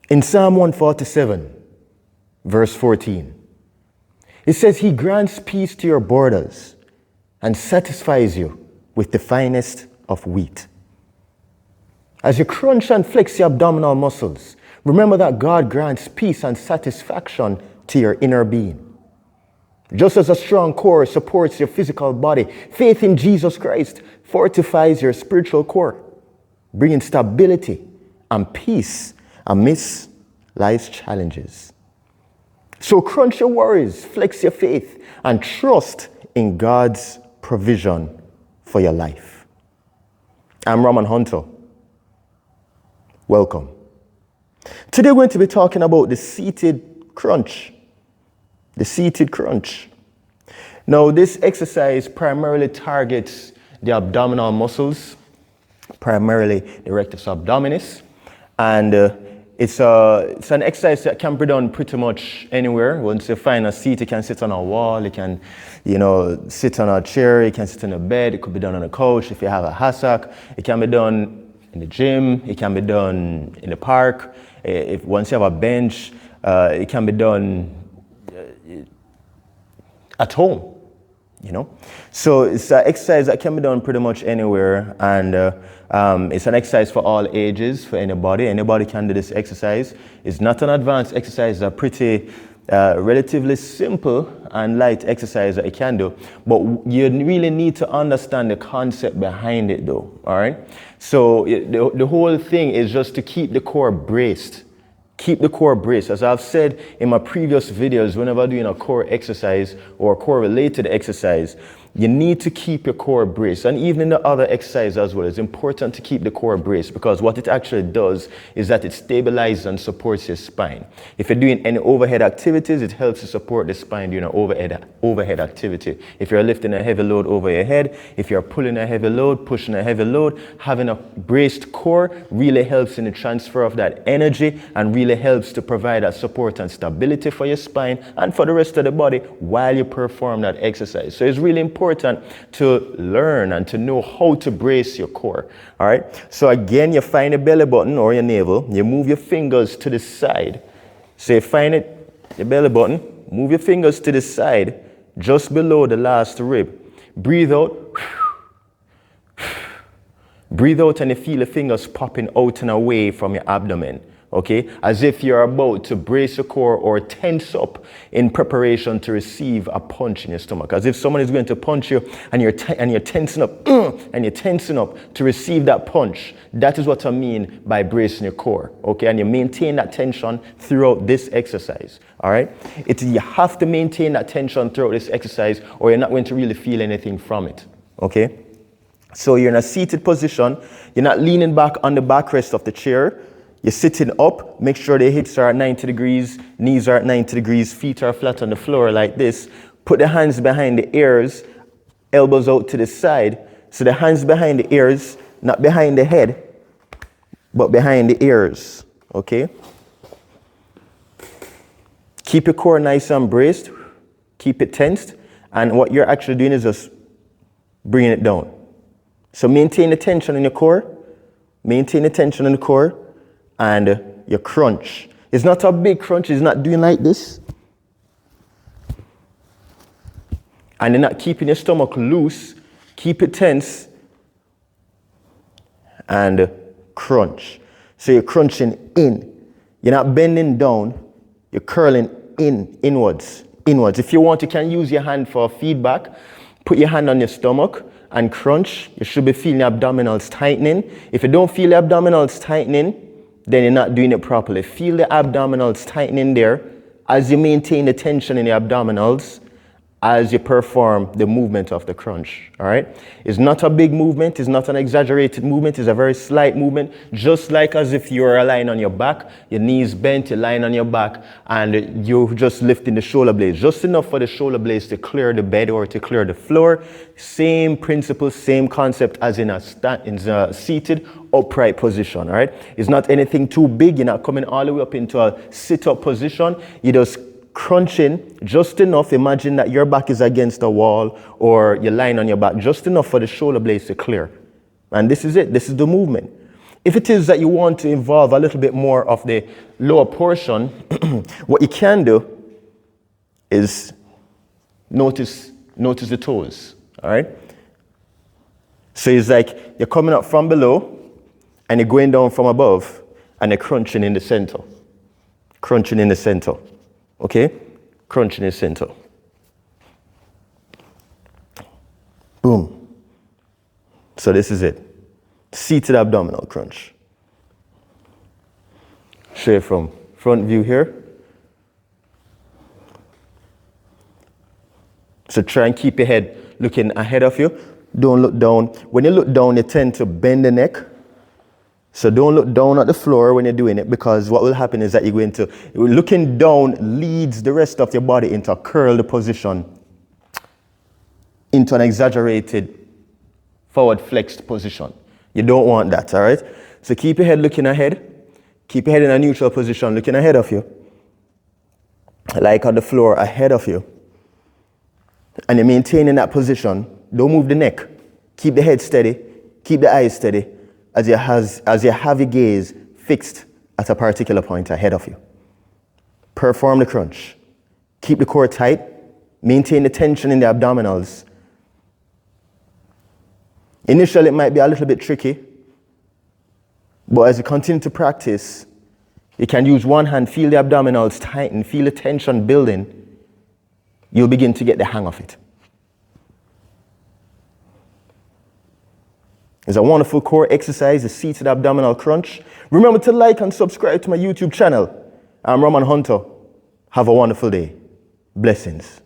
In Psalm 147, verse 14, it says, He grants peace to your borders and satisfies you with the finest of wheat. As you crunch and flex your abdominal muscles, remember that God grants peace and satisfaction to your inner being. Just as a strong core supports your physical body, faith in Jesus Christ fortifies your spiritual core, bringing stability and peace amidst life's challenges. So crunch your worries, flex your faith, and trust in God's provision for your life. I'm Roman Hunter. Welcome. Today we're going to be talking about the seated crunch. The seated crunch. Now, this exercise primarily targets the abdominal muscles, primarily the rectus abdominis, and it's an exercise that can be done pretty much anywhere. Once you find a seat, you can sit on a wall, you can, sit on a chair, you can sit on a bed, it could be done on a couch if you have a hassock, it can be done in the gym, it can be done in the park, once you have a bench, it can be done at home, So it's an exercise that can be done pretty much anywhere, and it's an exercise for all ages, for anybody. Anybody can do this exercise. It's not an advanced exercise, it's a pretty relatively simple and light exercise that you can do, but you really need to understand the concept behind it though, all right? So the whole thing is just to keep the core braced. Keep the core braced. As I've said in my previous videos, whenever doing a core exercise or a core related exercise, you need to keep your core braced. And even in the other exercise as well, it's important to keep the core braced, because what it actually does is that it stabilizes and supports your spine. If you're doing any overhead activities, it helps to support the spine during an overhead activity. If you're lifting a heavy load over your head, if you're pulling a heavy load, pushing a heavy load, having a braced core really helps in the transfer of that energy and really helps to provide that support and stability for your spine and for the rest of the body while you perform that exercise. So it's really important to learn and to know how to brace your core. All right. So again, you find your belly button or your navel. You move your fingers to the side. So you find your belly button. Move your fingers to the side, just below the last rib. Breathe out. Breathe out, and you feel the fingers popping out and away from your abdomen. Okay, as if you're about to brace your core or tense up in preparation to receive a punch in your stomach. As if someone is going to punch you and you're tensing up, and you're tensing up to receive that punch. That is what I mean by bracing your core. Okay, and you maintain that tension throughout this exercise. All right, you have to maintain that tension throughout this exercise, or you're not going to really feel anything from it. Okay, so you're in a seated position. You're not leaning back on the backrest of the chair. You're sitting up, make sure the hips are at 90 degrees, knees are at 90 degrees, feet are flat on the floor like this. Put the hands behind the ears, elbows out to the side. So the hands behind the ears, not behind the head, but behind the ears, okay? Keep your core nice and braced, keep it tensed, and what you're actually doing is just bringing it down. So maintain the tension in your core, and your crunch. It's not a big crunch, it's not doing like this. And you're not keeping your stomach loose, keep it tense, and crunch. So you're crunching in. You're not bending down, you're curling inwards. If you want, you can use your hand for feedback. Put your hand on your stomach and crunch. You should be feeling the abdominals tightening. If you don't feel the abdominals tightening, then you're not doing it properly. Feel the abdominals tightening there as you maintain the tension in the abdominals as you perform the movement of the crunch, all right? It's not a big movement, it's not an exaggerated movement, it's a very slight movement, just like as if you were lying on your back, your knees bent, you're lying on your back, and you're just lifting the shoulder blades, just enough for the shoulder blades to clear the bed or to clear the floor. Same principle, same concept as in a seated upright position, all right? It's not anything too big, you're not coming all the way up into a sit-up position, you just crunching just enough. Imagine that your back is against a wall or you're lying on your back, just enough for the shoulder blades to clear. And this is it. This is the movement. If it is that you want to involve a little bit more of the lower portion, what you can do is notice the toes, all right? So it's like you're coming up from below and you're going down from above and you're crunching in the center. Crunching in the center, okay? Crunching in the center. Boom. So this is it. Seated abdominal crunch. Show you from front view here. So try and keep your head looking ahead of you. Don't look down. When you look down, you tend to bend the neck. So don't look down at the floor when you're doing it, because what will happen is that you're going to, looking down leads the rest of your body into a curled position, into an exaggerated forward flexed position. You don't want that, all right? So keep your head looking ahead. Keep your head in a neutral position, looking ahead of you. Like on the floor ahead of you. And you're maintaining that position. Don't move the neck. Keep the head steady. Keep the eyes steady as you have your gaze fixed at a particular point ahead of you. Perform the crunch. Keep the core tight. Maintain the tension in the abdominals. Initially, it might be a little bit tricky, but as you continue to practice, you can use one hand, feel the abdominals tighten, feel the tension building. You'll begin to get the hang of it. It's a wonderful core exercise, the seated abdominal crunch. Remember to like and subscribe to my YouTube channel. I'm Roman Hunter. Have a wonderful day. Blessings.